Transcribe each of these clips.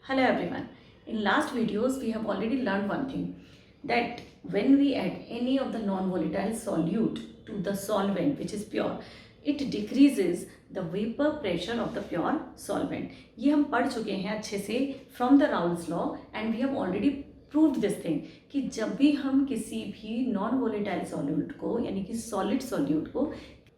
Hello everyone. In last videos we have already learned one thing, that when we add any of the non-volatile solute to the solvent which is pure, it decreases the vapor pressure of the pure solvent. ये हम पढ़ चुके हैं अच्छे से from the Raoult's law and we have already proved this thing कि जब भी हम किसी भी नॉन वोलेटाइल सॉल्यूट को यानी कि सॉलिड सॉल्यूट को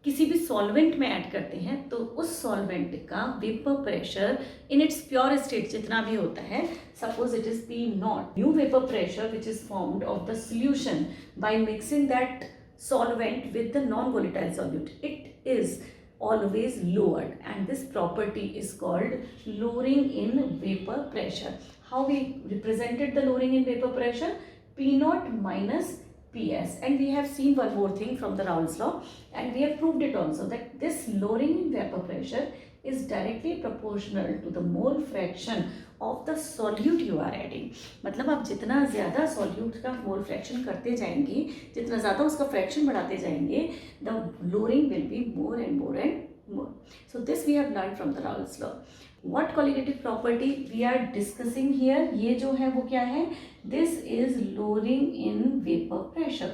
किसी भी सॉल्वेंट में ऐड करते हैं तो उस सॉल्वेंट का vapour pressure in its pure state जितना भी होता है, suppose it is P not, new vapour pressure which is formed of the solution by mixing that solvent with the non-volatile solute, it is always lowered, and this property is called lowering in vapor pressure. How we represented the lowering in vapor pressure? P naught minus PS, and we have seen one more thing from the Raoult's law and we have proved it also, that this lowering in vapor pressure is directly proportional to the mole fraction of the solute you are adding. मतलब आप जितना ज़्यादा solute का mole fraction करते जाएंगे, जितना ज़्यादा उसका fraction बढ़ाते जाएंगे, the lowering will be more and more and more. So this we have learned from the Raoult's law. What colligative property we are discussing here? ये जो है वो क्या है? This is lowering in vapor pressure.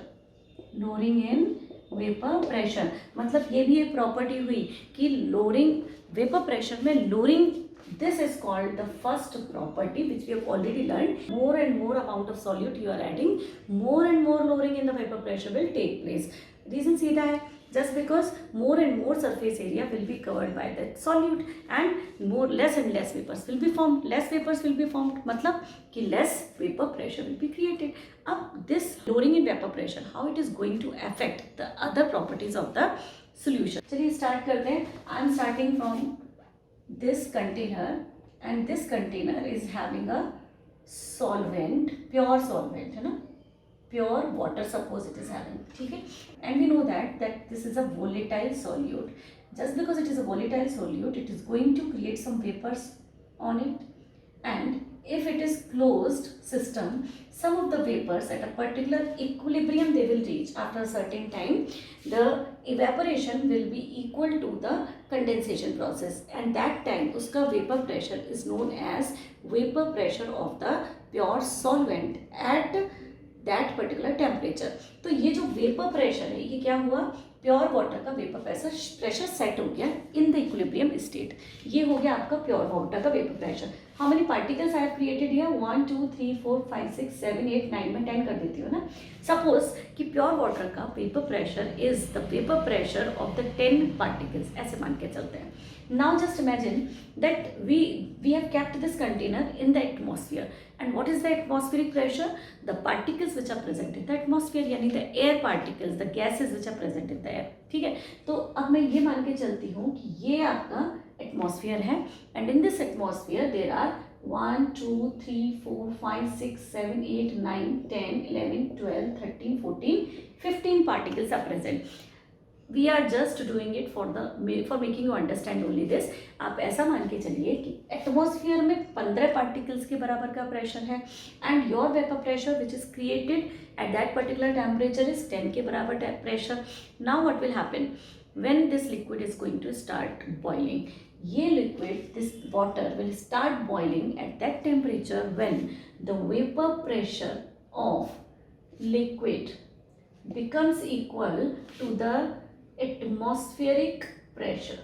Lowering in vapor pressure मतलब ये भी एक प्रॉपर्टी हुई कि lowering vapor pressure में lowering, this is called the first property which we have already learned. More and more amount of solute you are adding, more and more lowering in the vapor pressure will take place. Reason सीधा है, just because more and more surface area will be covered by that solute and more less and less vapors will be formed. Less vapors will be formed मतलब कि less vapor pressure will be created. अब this lowering in vapor pressure, how it is going to affect the other properties of the solution. चलिए start करते हैं. I am starting from this container and this container is having a solvent, pure solvent है ना, pure water suppose it is having, ठीक है, and we know that this is a volatile solute. Just because it is a volatile solute, it is going to create some vapors on it, and if it is closed system, some of the vapors at a particular equilibrium they will reach. After a certain time the evaporation will be equal to the condensation process, and that time uska vapor pressure is known as vapor pressure of the pure solvent at that particular temperature. तो ये जो vapour pressure है ये क्या हुआ, pure water का vapour pressure set हो गया इन द इक्विलिब्रियम स्टेट. ये हो गया आपका प्योर वाटर का vapour pressure. How many particles I have created here? 1 2 3 4 5 6 7 8 9 में 10 कर देती हूँ ना. सपोज कि प्योर वाटर का vapour pressure is the vapour pressure of the 10 particles, ऐसे मान के चलते हैं. Now just imagine that we have kept this container in the atmosphere, and what is the atmospheric pressure? The particles which are present in the atmosphere, यानी the air particles, the gases which are present in the air. ठीक है, तो अब मैं ये मान के चलती हूँ कि ये आपका एटमॉस्फेयर है, and in this atmosphere there are 1 2 3 4 5 6 7 8 9 10 11 12 13 14 15 particles are present. We are just doing it for making you understand only this. आप ऐसा मान के चलिए कि एटमॉस्फेयर में 15 पार्टिकल्स के बराबर का प्रेशर है, and your vapour pressure which is created at that particular temperature is 10 के बराबर pressure. Now what will happen when this liquid is going to start boiling? ये liquid, this water will start boiling at that temperature when the vapour pressure of liquid becomes equal to the atmospheric pressure.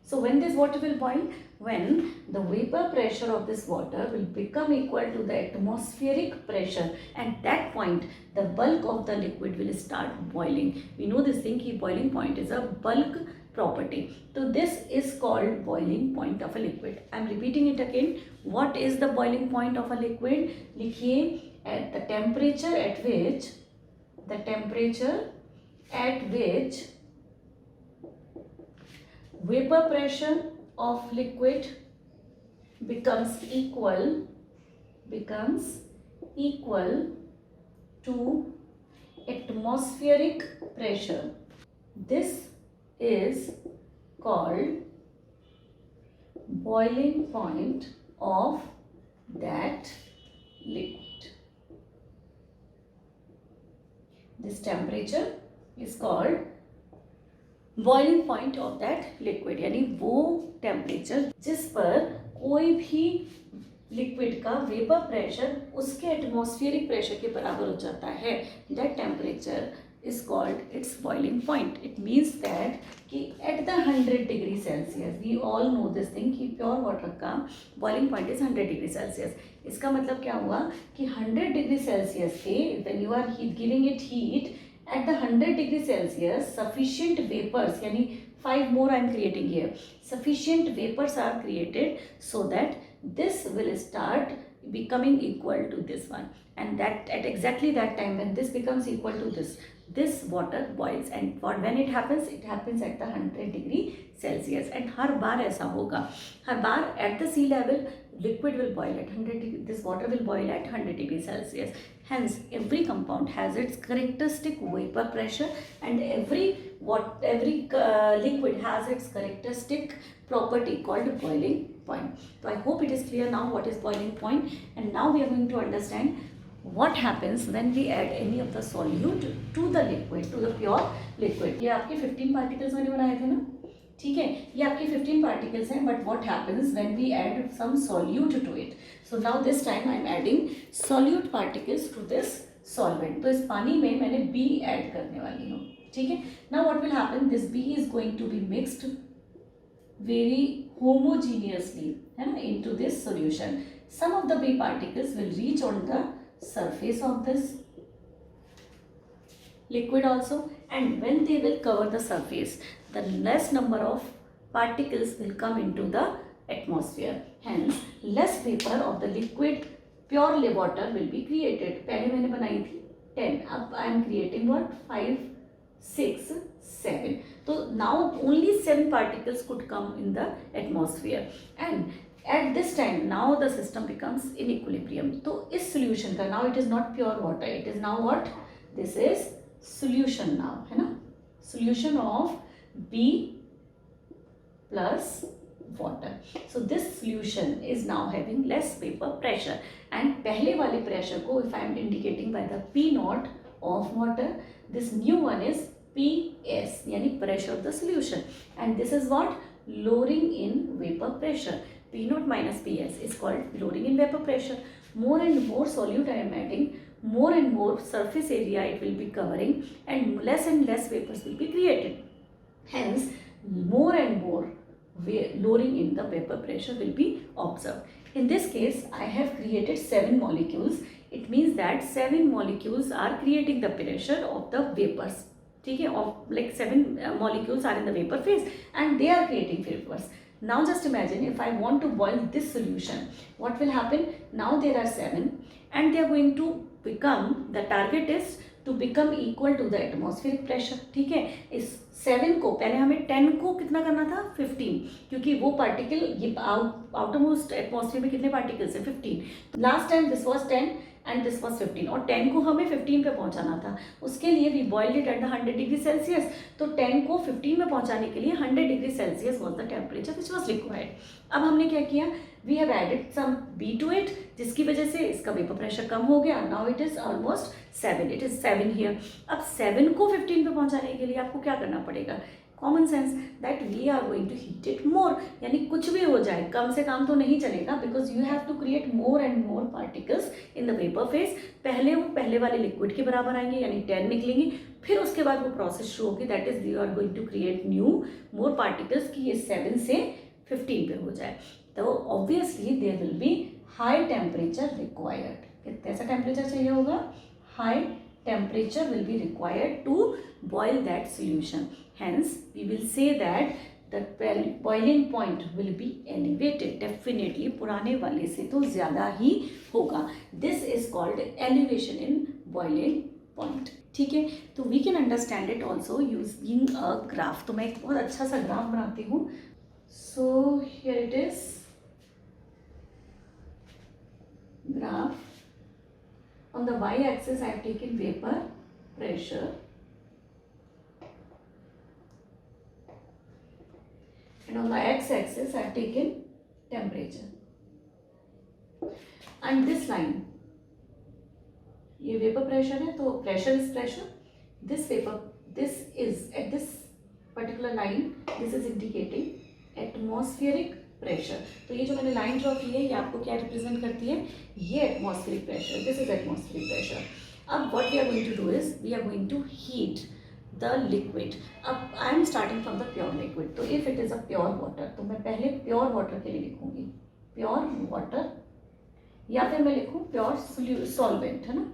So when this water will boil, when the vapor pressure of this water will become equal to the atmospheric pressure, at that point the bulk of the liquid will start boiling. We know this thing कि boiling point is a bulk property. So this is called boiling point of a liquid. I am repeating it again. What is the boiling point of a liquid? लिखिए, at the temperature at which vapor pressure of liquid becomes equal to atmospheric pressure. This is called boiling point of that liquid. This temperature is called boiling point of that liquid, यानी वो temperature जिस पर कोई भी liquid का vapour pressure उसके atmospheric pressure के बराबर हो जाता है, that temperature is called its boiling point. It means that कि at the 100 degree Celsius, we all know this thing कि pure water का boiling point is 100 degree Celsius. इसका मतलब क्या हुआ कि 100 degree Celsius के when you are giving it heat at the 100 degree Celsius, sufficient vapors, यानी 5 more I am creating here, sufficient vapors are created so that this will start becoming equal to this one, and that at exactly that time when this becomes equal to this water boils, and when it happens at the 100 degree Celsius, and हर बार ऐसा होगा, हर बार at the sea level liquid will boil at 100 degree, this water will boil at 100 degree Celsius. Hence every compound has its characteristic vapor pressure, and every liquid has its characteristic property called boiling point. So I hope it is clear now what is boiling point, and now we are going to understand what happens when we add any of the solute to the liquid, to the pure liquid. ये आपके 15 particles मैंने बनाए थे ना, ठीक है, ये आपके 15 particles हैं, but what happens when we add some solute to it? So now this time I am adding solute particles to this solvent. तो इस पानी में मैंने B add करने वाली हूँ, ठीक है. Now what will happen? This B is going to be mixed very homogeneously, है ना, into this solution. Some of the B particles will reach on the surface of this liquid also, and when they will cover the surface, the less number of particles will come into the atmosphere. Hence less vapor of the liquid pure water will be created. पहले मैंने बनाई थी 10, अब I am creating what, 5, 6, 7. So now only 7 particles could come in the atmosphere, and at this time now the system becomes in equilibrium. तो इस solution का now it is not pure water, it is now what, this is solution now, है ना, solution of B plus water. So this solution is now having less vapor pressure, and पहले वाले pressure को if I am indicating by the P naught of water, this new one is PS, यानी pressure of the solution, and this is what, lowering in vapor pressure. P naught minus PS is called lowering in vapor pressure. More and more solute I am adding, more and more surface area it will be covering, and less vapors will be created. Hence more and more lowering in the vapor pressure will be observed. In this case I have created 7 molecules. It means that 7 molecules are creating the pressure of the vapors, ठीक है, of like 7 molecules are in the vapor phase and they are creating vapors. Now just imagine if I want to boil this solution, what will happen? Now there are 7 and they are going to become, the target is to become equal to the atmospheric pressure, ठीक है. इस 7 को पहले हमें 10 को कितना करना था, 15, क्योंकि वो पार्टिकल ये आउटरमोस्ट एटमॉस्फेयर में कितने पार्टिकल्स हैं, 15. Last time this was 10 and this was 15, और 10 को हमें 15 पे पहुंचाना था. उसके लिए we boiled it at the 100 degree Celsius. तो 10 को 15 में पहुंचाने के लिए 100 degree Celsius was the temperature which was required. अब हमने क्या किया, we have added some B to it, जिसकी वजह से इसका वेपर प्रेशर कम हो गया. Now it is almost 7, it is 7 here. अब 7 को 15 पे पहुंचाने के लिए आपको क्या करना पड़ेगा, common sense, that we are going to heat it more. यानी कुछ भी हो जाए कम से काम तो नहीं चलेगा, because you have to create more and more particles in the vapour phase. पहले वो पहले वाले लिक्विड के बराबर आएंगे, यानी 10 निकलेंगी. फिर उसके बाद वो प्रोसेस शुरू होगी, that is we are going to create new more particles कि ये 7 से 15 पे हो जाए. तो obviously there will be high temperature required. कैसा टेम्परेचर चाहिए होगा, high temperature will be required to boil that solution. Hence we will say that the boiling point will be elevated. Definitely पुराने वाले से तो ज़्यादा ही होगा. This is called elevation in boiling point. ठीक है, तो we can understand it also using a graph. तो मैं एक बहुत अच्छा सा ग्राफ बनाती हूँ. So here it is, graph. On the y-axis I have taken vapor pressure, and on the x-axis I have taken temperature. And this line, ये vapor pressure है, तो pressure is pressure. This vapor, this is at this particular particular line, this is indicating atmospheric pressure. तो ये जो मैंने line draw की है ये आपको क्या रिप्रेजेंट करती है, ये atmospheric pressure, this is atmospheric pressure. अब what we are going to do is we are going to heat the liquid. अब I am starting from the pure liquid. तो if it is a pure water तो मैं पहले pure water के लिए लिखूंगी pure water, या फिर मैं लिखूँ प्योर सॉल्वेंट, है ना,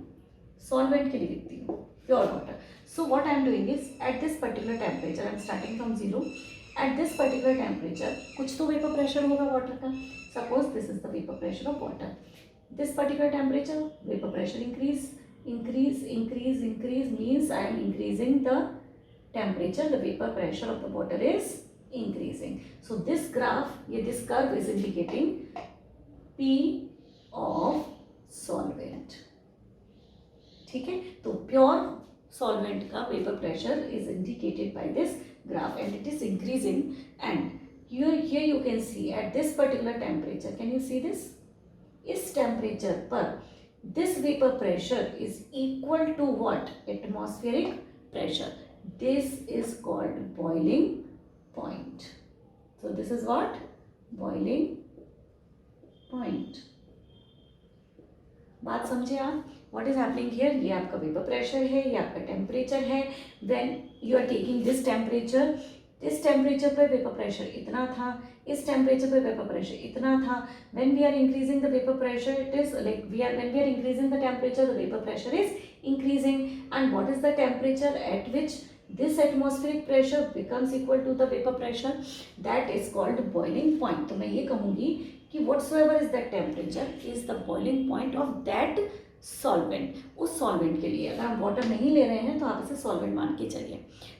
सॉल्वेंट के लिए लिखती हूँ pure water. So what I am doing is eight this particular temperature, I am starting from 0. Eight this particular temperature कुछ तो वेपर प्रेशर होगा वाटर का. Suppose this is the vapour pressure of water. This particular temperature vapour pressure increase means I am increasing the temperature, the vapor pressure of the water is increasing. So this graph, this curve is indicating P of solvent. ठीक है, तो pure solvent का vapour pressure is indicated by this graph and it is increasing. And here you can see at this particular temperature, can you see this? इस temperature पर this vapor pressure is equal to what? Atmospheric pressure. This is called boiling point. So this is what? Boiling point. बात समझे आप? What is happening here? ये आपका vapour pressure है, ये आपका टेम्परेचर है. When you are taking this temperature, इस टेम्परेचर पर वेपर प्रेशर इतना था, इस टेम्परेचर पर वेपर प्रेशर इतना था. When we are increasing the vapor pressure, it is like when we are increasing the temperature, the vapor pressure is increasing. And what is the temperature at which this atmospheric pressure becomes equal to the vapor pressure? That is called boiling point. तो मैं ये कहूँगी कि whatsoever is that temperature is the boiling point of that solvent. उस solvent के लिए अगर हम वाटर नहीं ले रहे हैं तो आप इसे सॉल्वेंट मान के चलिए.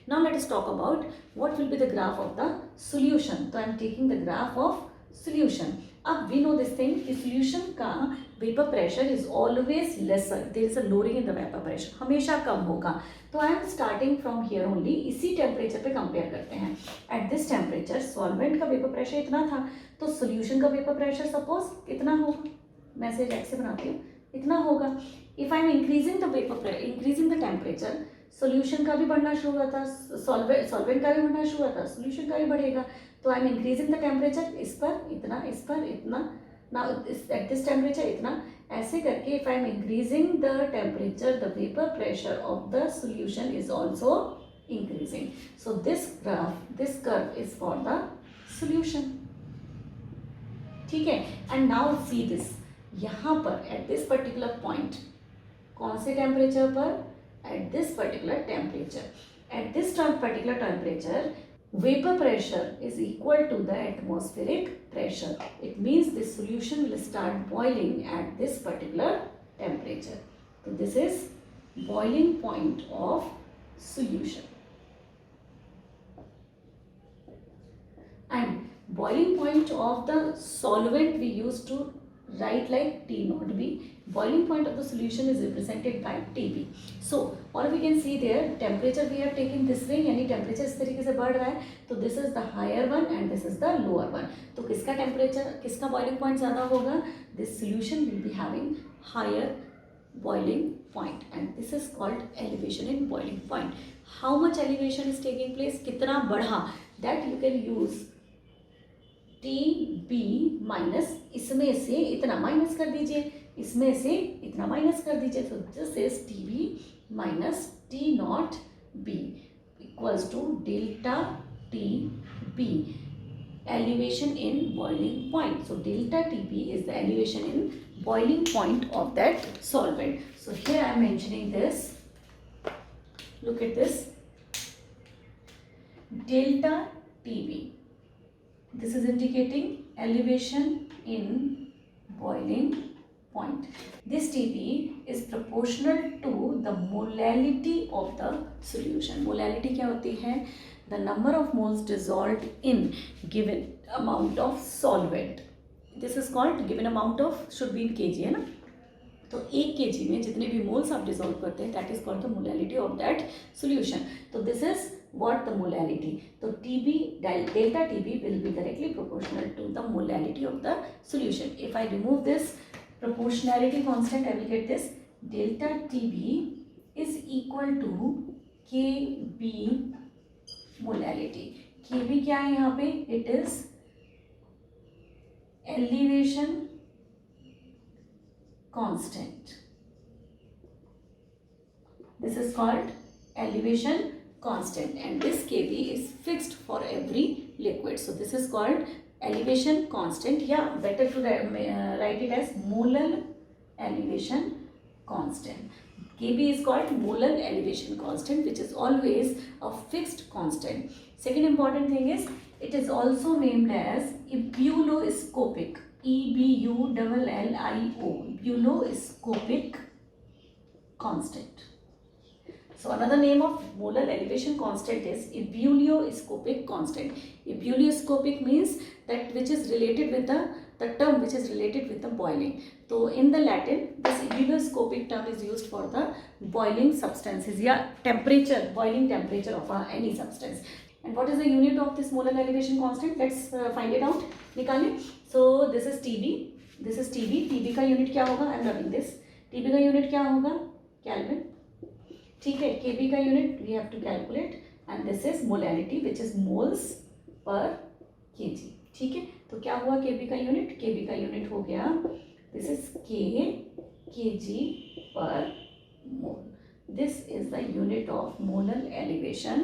Now let us talk about what will be the graph of the solution. तो I am taking the graph of solution. अब वी नो दिस थिंग कि सॉल्यूशन का vapour pressure is always lesser, there is a lowering in the vapour pressure, हमेशा कम होगा. तो I am starting from here only, इसी temperature पे compare करते हैं. एट दिस टेम्परेचर सॉल्वेंट का वेपर प्रेशर इतना था, तो सॉल्यूशन का वेपर प्रेशर सपोज कितना होगा, मैं इसे एक्स से बनाती हूँ, इतना होगा. If I M increasing the vapour increasing the temperature, solution का भी बढ़ना शुरू हुआ था, सॉल्वेंट का भी बढ़ना शुरू हुआ था, सोल्यूशन का भी बढ़ेगा. तो I M increasing the temperature, इस पर इतना, इस पर इतना, नाउ एट दिस टेम्परेचर इतना, ऐसे करके if I M increasing the temperature the vapour pressure of the solution is also increasing. So this curve is for the solution. ठीक है, एंड नाउ सी दिस, यहाँ पर एट दिस पर्टिकुलर पॉइंट कौन से temperature पर, at this particular temperature, at this particular temperature vapour pressure is equal to the atmospheric pressure. It means this solution will start boiling at this particular temperature. तो this is boiling point of solution. And boiling point of the solvent we used to write like T naught B. Boiling point of the solution is represented by TB. So or we can see there temperature we have taken this way, यानी temperature इस तरीके से बढ़ रहा है. तो this is the higher one and this is the lower one. तो किसका temperature, किसका boiling point ज़्यादा होगा? This solution will be having higher boiling point and this is called elevation in boiling point. How much elevation is taking place? कितना बढ़ा? That you can use TB minus, इसमें से इतना minus कर दीजिए, इसमें से इतना माइनस कर दीजिए. तो this is TB minus T not B equals to delta TB elevation in boiling point. So delta TB is the elevation in boiling point of that solvent. So here I am mentioning this. Look at this. Delta TB. This is indicating elevation in boiling point. This TB is proportional to the molality of the solution. Molality क्या होती है? The number of moles dissolved in given amount of solvent. This is called given amount of should be in kg, है ना? तो 1 kg में जितने भी moles आप डिसॉल्व करते हैं that is called the molality of that solution. तो this is what the molality. So TB delta TB will be directly proportional to the molality of the solution. If I remove this proportionality constant, I will get this delta TB is equal to KB molality. Kb क्या है यहाँ पे? It is elevation constant. This is called elevation constant, and this Kb is fixed for every liquid. So this is called elevation constant. Yeah, better to write it as molar elevation constant. Kb is called molar elevation constant, which is always a fixed constant. Second important thing is it is also named as ebuloscopic. EBULLIO, ebuloscopic constant. So another name of molar elevation constant is ebuloscopic constant. Ebuloscopic means that which is related with the term which is related with the boiling. So in the Latin, this ebuloscopic term is used for the boiling substances, yeah, temperature, boiling temperature of any substance. And what is the unit of this molar elevation constant? Let's find it out. निकालें. So this is TB. This is TB. TB का unit क्या होगा? I am loving this. TB का unit क्या होगा? Kelvin. ठीक है. Kb का unit we have to calculate, and this is molality which is moles per kg. ठीक है. तो क्या हुआ Kb का यूनिट? Kb का यूनिट हो गया, दिस इज kg पर मोल. This is the unit of molar elevation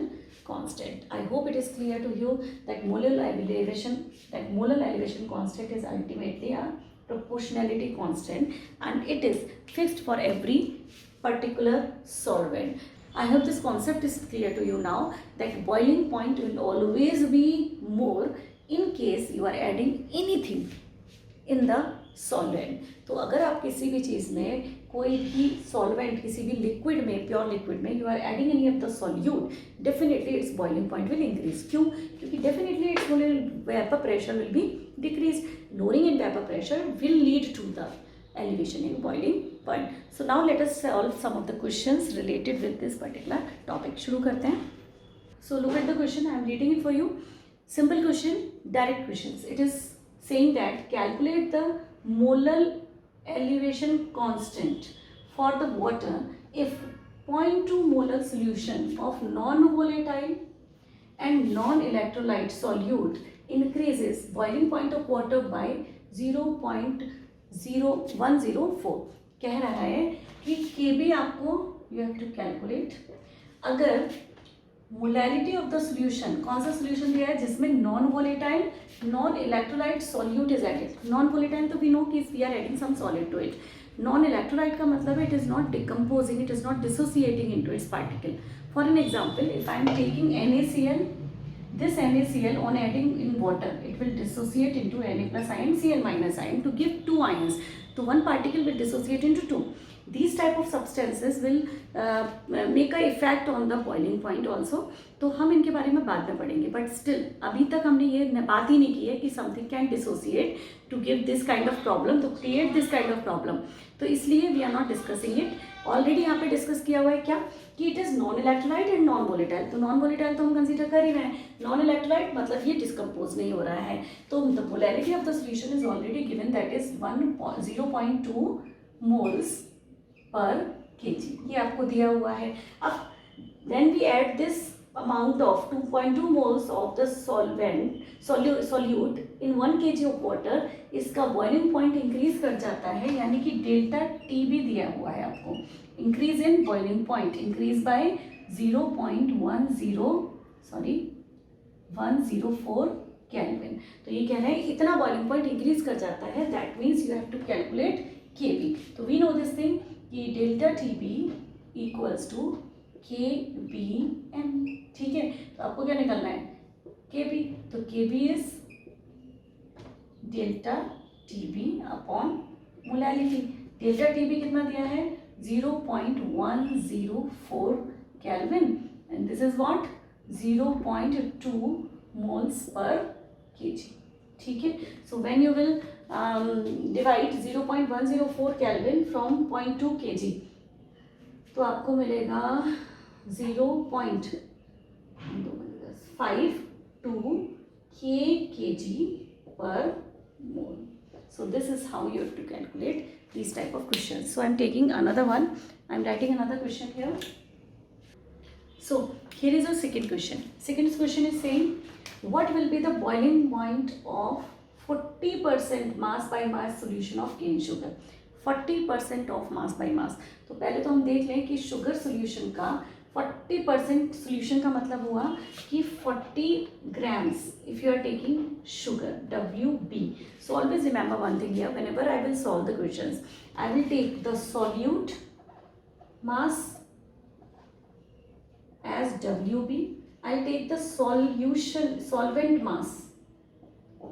constant. I hope it is clear to you that molar elevation constant is ultimately a proportionality constant, and it is fixed for every particular solvent. I hope this concept is clear to you now, that boiling point will always be more in case you are adding anything in the solvent. तो अगर आप किसी भी चीज़ में, कोई भी solvent, किसी भी liquid में, pure liquid में you are adding any of the solute, definitely its boiling point will increase. क्यों? क्योंकि definitely its vapor pressure will be decreased. Lowering in vapor pressure will lead to the elevation in boiling point. So now let us solve some of the questions related with this particular topic. शुरू करते हैं. So look at the question. I am reading it for you. Simple question, direct questions. It is saying that calculate the molar elevation constant for the water if 0.2 molar solution of non-volatile and non-electrolyte solute increases boiling point of water by 0.0104. कह रहा है कि Kb आपको you have to calculate. अगर molality of the solution, कौन सा solution दिया है जिसमें non volatile non electrolyte solute is added. Non volatile तो वी नो कि we are adding some solid to it. Non electrolyte का मतलब है it is not decomposing, it is not dissociating into its particle. For an example, if I am taking NaCl, this NaCl on adding in water, it will dissociate into Na plus ion, Cl minus ion to give 2 ions. So one particle will dissociate into 2. These type of substances will make a effect on the boiling point also. तो हम इनके बारे में बाद में पढ़ेंगे, but still अभी तक हमने ये बात ही नहीं की है कि something can dissociate to give this kind of problem, to create this kind of problem. तो इसलिए we are not discussing it. Already यहाँ पे डिस्कस किया हुआ है क्या कि it is non electrolyte and non volatile. तो नॉन वोलेटाइल तो हम कंसीडर कर ही रहे हैं. नॉन इलेक्ट्रोलाइट मतलब ये डिस्कम्पोज नहीं हो रहा है. तो the molarity of the solution is already given, that is 0.2 moles per kg. ये आपको दिया हुआ है. अब then we add this amount of 2.2 moles of the solute in 1 kg of water. इसका boiling point increase कर जाता है, यानी कि डेल्टा TB दिया हुआ है आपको. increase in boiling point increase by 104 Kelvin. तो ये कह रहे हैं इतना boiling point increase कर जाता है, that means you have to calculate Kb. तो we know this thing कि delta TB equals to KBM. ठीक है. तो आपको क्या निकलना है? Kb. तो Kb is delta TB upon molality. Delta TB कितना दिया है? 0.104 Kelvin, and this is what 0.2 moles per kg. ठीक है. So when you will divide 0.104 Kelvin from 0.2 kg, तो आपको मिलेगा 0.52 kg per mole. So this is how you have to calculate these type of questions. So I am taking another one. I am writing another question here. So here is our second question. Second question is saying what will be the boiling point of 40% mass by mass solution of cane sugar. 40% of mass by mass. तो पहले तो हम देख लें कि sugar solution का 40% solution का मतलब हुआ कि 40 grams if you are taking sugar WB. So always remember one thing here, whenever I will solve the questions, I will take the solute mass as WB. I'll take the solvent mass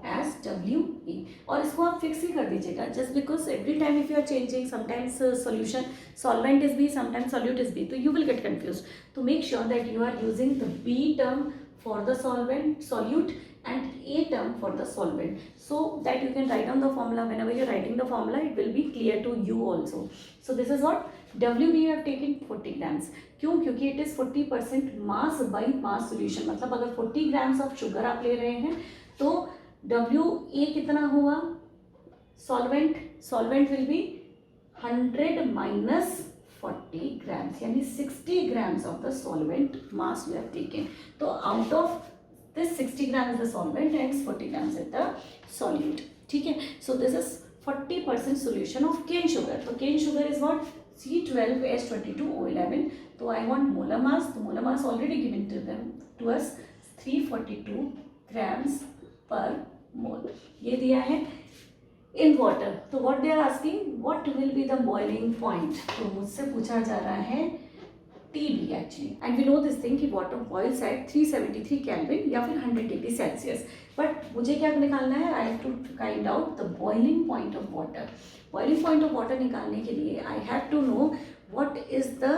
as WE. और इसको आप fix ही कर दीजिएगा, just because every time if you are changing, sometimes solution solvent is B, sometimes solute is B, तो you will get confused. So make sure that you are using the B term for the solute and A term for the solvent, so that you can write down the formula. Whenever you are writing the formula, it will be clear to you also. So this is what WB you have taken 40 grams. क्यों? क्योंकि it is 40% mass by mass solution. मतलब अगर 40 grams of sugar आप ले रहे हैं तो WA कितना हुआ? solvent will be 100 minus 40 grams, यानी 60 grams of the solvent mass we have taken. तो out of this 60 grams is the solvent and 40 grams is the solute. ठीक है. So this is 40% solution of cane sugar. तो cane sugar is what? C12H22O11. तो I want molar mass. तो molar mass already given to us 342 grams per mole. ये दिया है in water. तो what they are asking, what will be the boiling point? तो मुझसे पूछा जा रहा है TB actually, and we know this thing कि water boils at 373 Kelvin या फिर 100 degree Celsius. But मुझे क्या निकालना है? I have to find out the boiling point of water. Boiling point of water निकालने के लिए I have to know what is the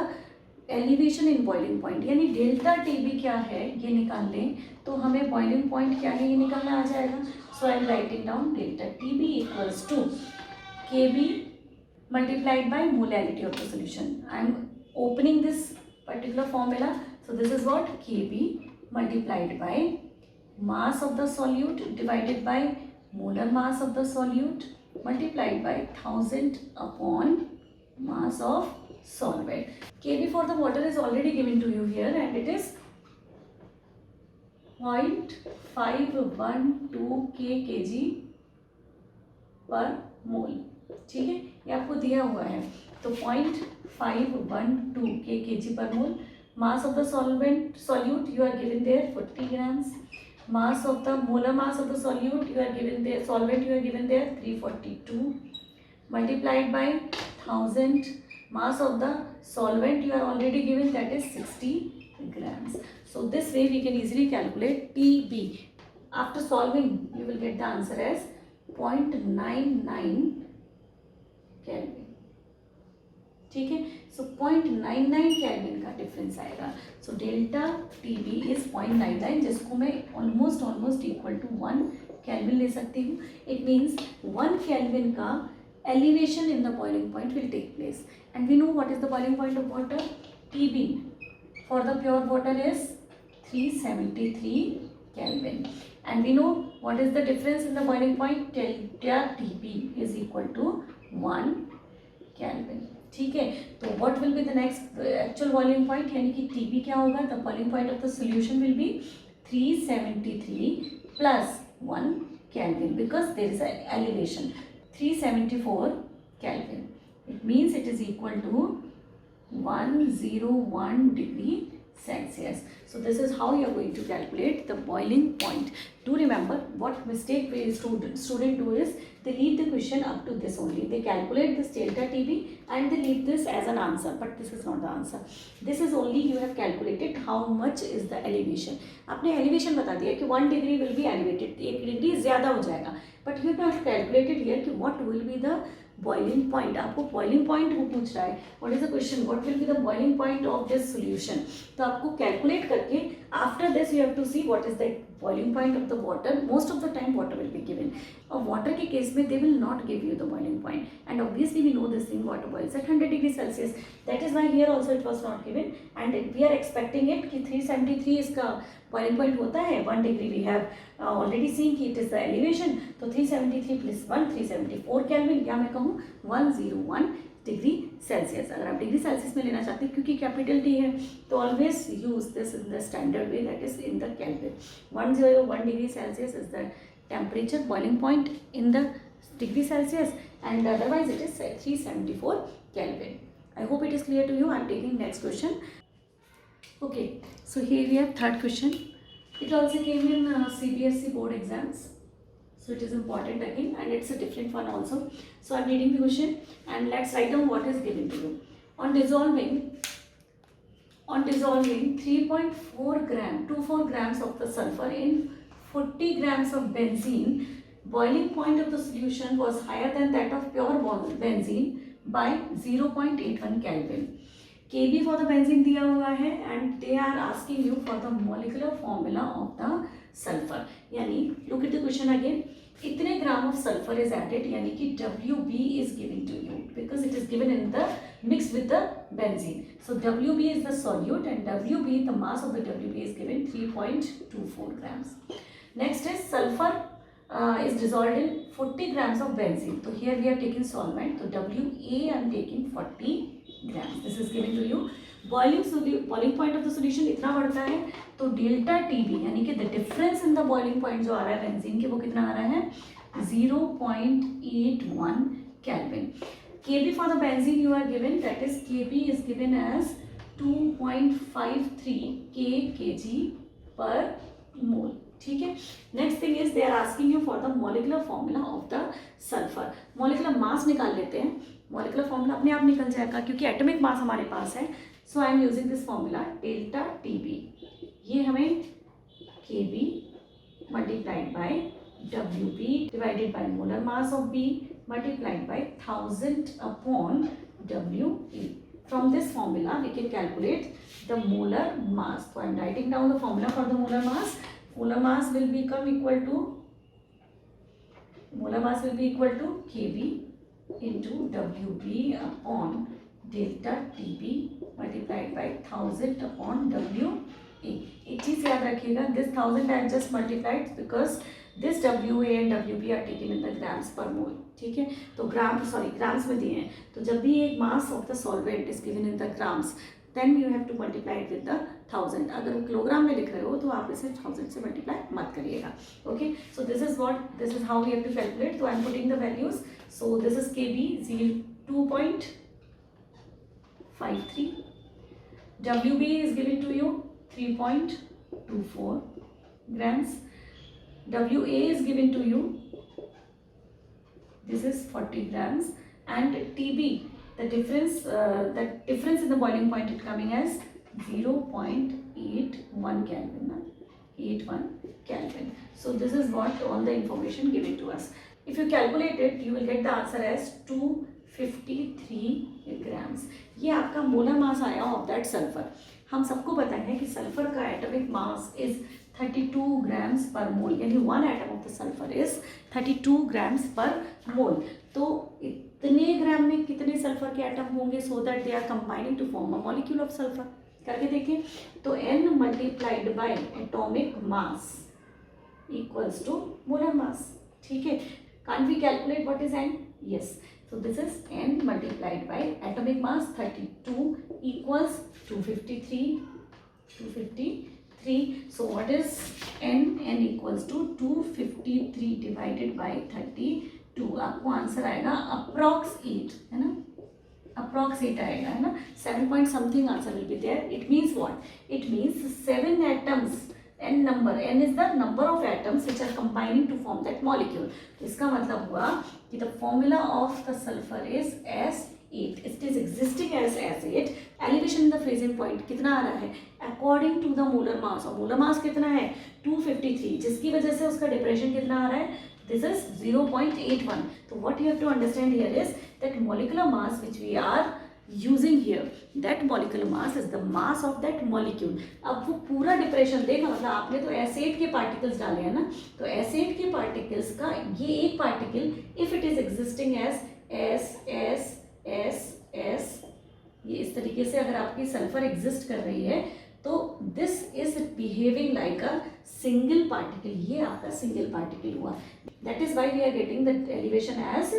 elevation in boiling point, यानी डेल्टा टीबी क्या है ये निकाल लें तो हमें बॉइलिंग पॉइंट क्या है ये निकालना आ जाएगा. So I am writing down delta TB equals to KB multiplied by molarity of the solution. I am opening this particular formula. So this is what KB multiplied by mass of the solute divided by molar mass of the solute multiplied by 1000 upon mass of solvent. Kb for the water is already given to you here and it is 0.512 kg per mole. ठीक है, ये आपको दिया हुआ है. तो 0.512 kg per mole. Mass of the solute you are given there 40 grams. Mass of the molar mass of the solute you are given there, solvent you are given there 342 multiplied by 1000. Mass of the solvent you are already given, that is 60 grams. So this way we can easily calculate TB. After solving you will get the answer as 0.99 Kelvin. ठीक है. So 0.99 Kelvin का difference आएगा. So delta TB is 0.99, जिसको मैं almost equal to 1 Kelvin ले सकती हूँ. It means 1 Kelvin का elevation in the boiling point will take place, and we know what is the boiling point of water. TB for the pure water is 373 Kelvin, and we know what is the difference in the boiling point. Delta TB is equal to 1 Kelvin. ठीक है. तो what will be the next actual boiling point, यानी कि TB क्या होगा? The boiling point of the solution will be 373 plus 1 Kelvin because there is an elevation. 374 Kelvin. It means it is equal to 101 degree Celsius. So this is how you are going to calculate the boiling point. Do remember what mistake student do is they leave the question up to this only. They calculate this delta TB and they leave this as an answer, but this is not the answer. This is only you have calculated how much is the elevation. आपने elevation बता दिया कि 1 degree will be elevated, 1 degree ज़्यादा हो जाएगा, but you have calculated here कि what will be the boiling point. आपको boiling point वो पूछ रहा है. What is the question? What will be the boiling point of this solution? तो आपको calculate करके after this you have to see what is the boiling point of the water. Most of the time water will be given. और water के case में they will not give you the boiling point. And obviously we know this thing, water boils at 100 degree Celsius. That is why here also it was not given. And we are expecting it कि 373 इसका boiling point होता है. 1 degree we have already seen कि it is the elevation. तो 373 plus 1 374 Kelvin, या मैं कहूँ 101 degree Celsius. अगर आप डिग्री सेल्सियस में लेना चाहते हैं क्योंकि कैपिटल डी है तो always use this in the standard way, that is in the kelvin. 101 degree Celsius is the temperature boiling point in the degree Celsius, and otherwise it is 374 Kelvin. I hope it is clear to you. I am taking next question. Okay, so here we have third question. It also came in CBSE board exams, so it is important again, and it's a different one also. So I am reading the question and let's write down what is given to you. On dissolving 3.24 grams of the sulfur in 40 grams of benzene, boiling point of the solution was higher than that of pure benzene by 0.81 Kelvin. Kb for the benzene दिया हुआ है and they are asking you for the molecular formula of the sulfur. यानी look at the question again. इतने ग्राम of sulfur is added, यानी कि Wb is given to you because it is given in the mixed with the benzene. So Wb is the solute and Wb, the mass of the Wb is given 3.24 grams. Next is sulfur is dissolved in 40 grams of benzene. So here we are taking solvent. So WA I am taking 40 grams. This is given to you. Boiling point of the solution इतना बढ़ता है तो delta TB यानी कि the difference in the boiling point जो आ रहा है benzene के वो कितना आ रहा है 0.81 Kelvin. Kb for the benzene you are given, that is Kb is given as 2.53 kg per mole. ठीक है. Next thing is they are asking you for the molecular formula of the sulphur. Molecular mass निकाल लेते हैं. Molecular formula अपने आप निकल जाएगा क्योंकि एटॉमिक मास हमारे पास है. So I am using this formula delta TB. ये हमें KB multiplied by WB divided by molar mass of B multiplied by 1000 upon WE. From this formula we can calculate the molar mass. So I am writing down the formula for the molar mass. Molar mass will become equal to Kb into Wb upon delta Tb multiplied by 1000 upon Wa. एक चीज याद रखिएगा, this 1000 I have just multiplied because this Wa and Wb are taken in the grams per mole. ठीक है, तो grams में दिए हैं. तो जब भी एक मास of the solvent is given in the grams then you have to multiply it with the 1000. अगर वो किलोग्राम में लिख रहे हो तो आप इसे 1000 से मल्टीप्लाई मत करिएगा. Okay, so this is how we have to calculate. तो I am putting the values. So this is Kb 2.53. Wb is given to you 3.24 grams. Wa is given to you, this is 40 grams, and Tb, the difference in the boiling point is coming as 0.81 Kelvin. 81 Kelvin. So this is what all the information given to us. If you calculate it, you will get the answer as 253 grams. ये आपका molar mass आया of that sulphur. हम सबको पता है कि sulphur का atomic mass is 32 grams per mole, यानी 1 atom of the sulfur is 32 grams per mole. तो इतने ग्राम में कितने सल्फर के एटम होंगे so that they are combining to form a molecule of sulphur. करके देखें तो n multiplied by atomic mass equals to molar mass. ठीक है, can't we calculate what is n? Yes. So this is n multiplied by atomic mass 32 equals 253. So what is n? N equals to 253 divided by 32. आपको answer आएगा approx 8, है ना, approx 8 आएगा, है ना. 7 point something answer will be there. It means what? It means 7 atoms. n number, n is the number of atoms which are combining to form that molecule. इसका मतलब हुआ कि the formula of the sulfur is S8. It is existing as S8. Elevation in the freezing point कितना आ रहा है according to the molar mass. और molar mass कितना है 253, जिसकी वजह से उसका depression कितना आ रहा है, this is 0.81. So what you have to understand here is that molecular mass which we are using here, that molecular mass is the mass of that molecule. अब वो पूरा डिप्रेशन देखा, मतलब आपने तो S8 के पार्टिकल्स डाले हैं ना, तो S8 के पार्टिकल्स का ये एक particle if it is existing as S, ये इस तरीके से अगर आपकी सल्फर एग्जिस्ट कर रही है तो this is behaving like a single particle. ये आपका सिंगल पार्टिकल हुआ. That is why we are getting the elevation as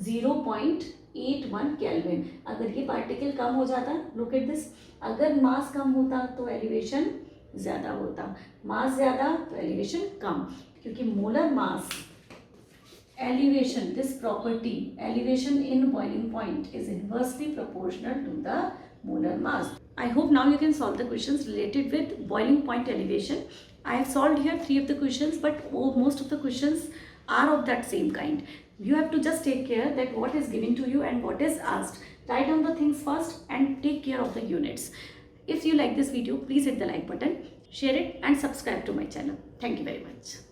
0.81. 81 kelvin. अगर ये पार्टिकल कम हो जाता, लुक एट दिस, अगर मास कम होता तो एलिवेशन ज़्यादा होता, मास ज़्यादा तो एलिवेशन कम, क्योंकि molar mass elevation, this property elevation in boiling point is inversely proportional to the molar mass. I hope now you can solve the questions related with boiling point elevation. I have solved here 3 of the questions, but most of the questions are of that same kind. You have to just take care that what is given to you and what is asked. Write down the things first and take care of the units. If you like this video, please hit the like button, share it and subscribe to my channel. Thank you very much.